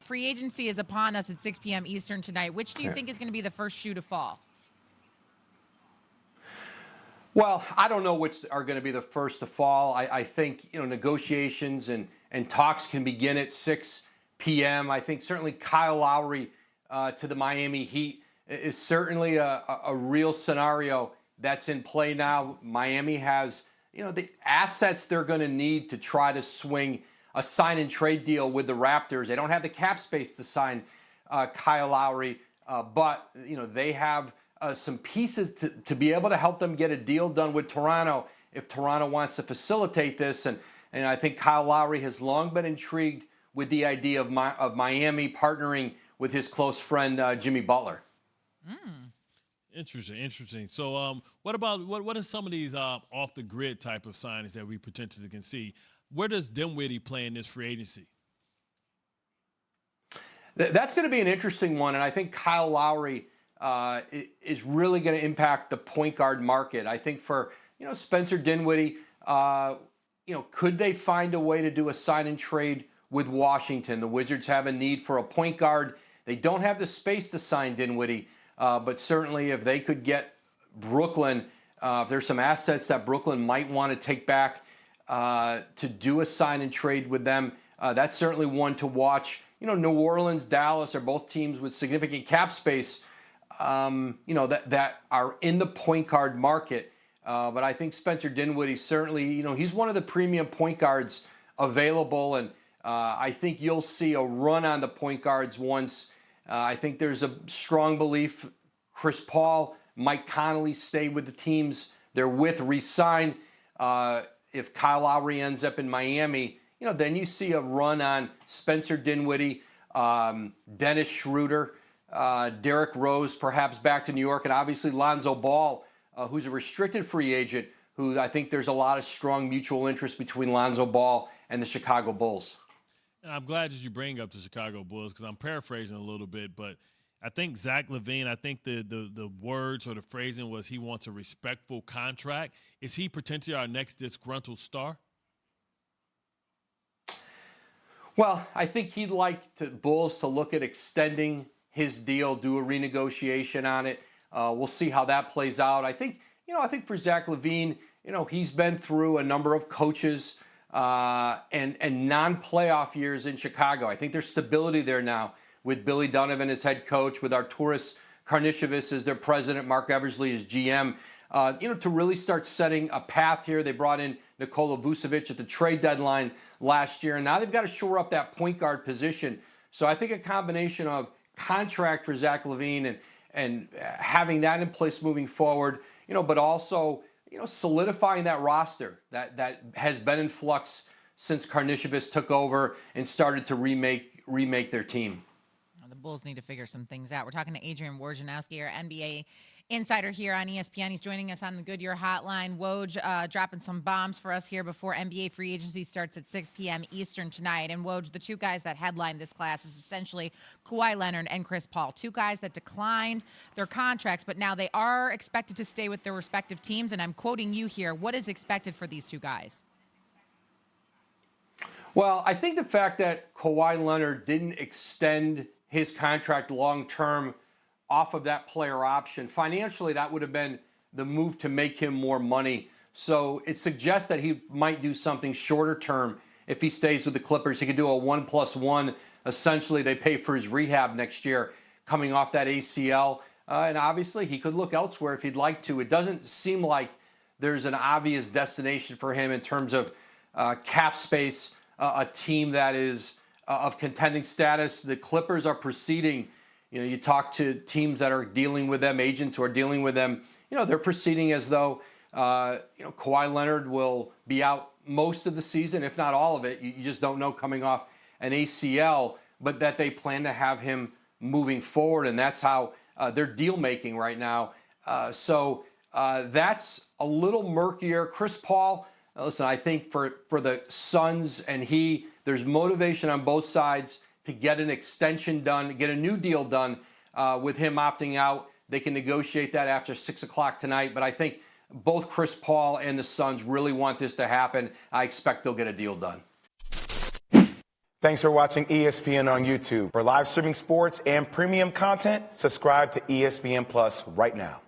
free agency is upon us at 6 p.m. Eastern tonight. Which do you think is going to be the first shoe to fall? Well, I don't know which are going to be the first to fall. I think, negotiations and talks can begin at 6 p.m. I think certainly Kyle Lowry to the Miami Heat is certainly a real scenario that's in play now. Miami has, the assets they're going to need to try to swing a sign and trade deal with the Raptors. They don't have the cap space to sign Kyle Lowry, but, they have some pieces to be able to help them get a deal done with Toronto if Toronto wants to facilitate this. And I think Kyle Lowry has long been intrigued with the idea of Miami partnering with his close friend Jimmy Butler. Interesting. So what are some of these off the grid type of signings that we potentially can see? Where does Dinwiddie play in this free agency? That's going to be an interesting one, and I think Kyle Lowry is really going to impact the point guard market. I think for Spencer Dinwiddie, could they find a way to do a sign and trade with Washington? The Wizards have a need for a point guard. They don't have the space to sign Dinwiddie, but certainly if they could get Brooklyn, if there's some assets that Brooklyn might want to take back to do a sign and trade with them, that's certainly one to watch. New Orleans, Dallas are both teams with significant cap space. That are in the point guard market. But I think Spencer Dinwiddie certainly, he's one of the premium point guards available. And I think you'll see a run on the point guards once. I think there's a strong belief Chris Paul, Mike Conley stay with the teams they're with, re-sign. If Kyle Lowry ends up in Miami, then you see a run on Spencer Dinwiddie, Dennis Schroeder, Derrick Rose perhaps back to New York, and obviously Lonzo Ball, who's a restricted free agent, who I think there's a lot of strong mutual interest between Lonzo Ball and the Chicago Bulls. And I'm glad that you bring up the Chicago Bulls because I'm paraphrasing a little bit, but I think Zach LaVine, I think the words or the phrasing was he wants a respectful contract. Is he potentially our next disgruntled star? Well, I think he'd like the Bulls to look at extending his deal, do a renegotiation on it. We'll see how that plays out. I think for Zach LaVine, he's been through a number of coaches and non-playoff years in Chicago. I think there's stability there now with Billy Donovan as head coach, with Arturas Karnisovas as their president, Mark Eversley as GM. To really start setting a path here. They brought in Nikola Vucevic at the trade deadline last year, and now they've got to shore up that point guard position. So I think a combination of contract for Zach LaVine and having that in place moving forward, but also, solidifying that roster that has been in flux since Karnisovas took over and started to remake their team. The Bulls need to figure some things out. We're talking to Adrian Wojnarowski, our NBA insider here on ESPN. He's joining us on the Goodyear Hotline. Woj dropping some bombs for us here before NBA free agency starts at 6 p.m. Eastern tonight. And Woj, the two guys that headlined this class is essentially Kawhi Leonard and Chris Paul, two guys that declined their contracts, but now they are expected to stay with their respective teams. And I'm quoting you here. What is expected for these two guys? Well, I think the fact that Kawhi Leonard didn't extend his contract long-term off of that player option, financially, that would have been the move to make him more money. So it suggests that he might do something shorter term if he stays with the Clippers. He could do a 1+1. Essentially, they pay for his rehab next year coming off that ACL. And obviously, he could look elsewhere if he'd like to. It doesn't seem like there's an obvious destination for him in terms of cap space, a team that is of contending status. The Clippers are proceeding. You talk to teams that are dealing with them, agents who are dealing with them. They're proceeding as though, Kawhi Leonard will be out most of the season, if not all of it. You just don't know coming off an ACL, but that they plan to have him moving forward, and that's how they're deal making right now. So that's a little murkier. Chris Paul, listen, I think for the Suns and there's motivation on both sides to get an extension done, get a new deal done with him opting out. They can negotiate that after 6 o'clock tonight. But I think both Chris Paul and the Suns really want this to happen. I expect they'll get a deal done. Thanks for watching ESPN on YouTube. For live streaming sports and premium content, subscribe to ESPN Plus right now.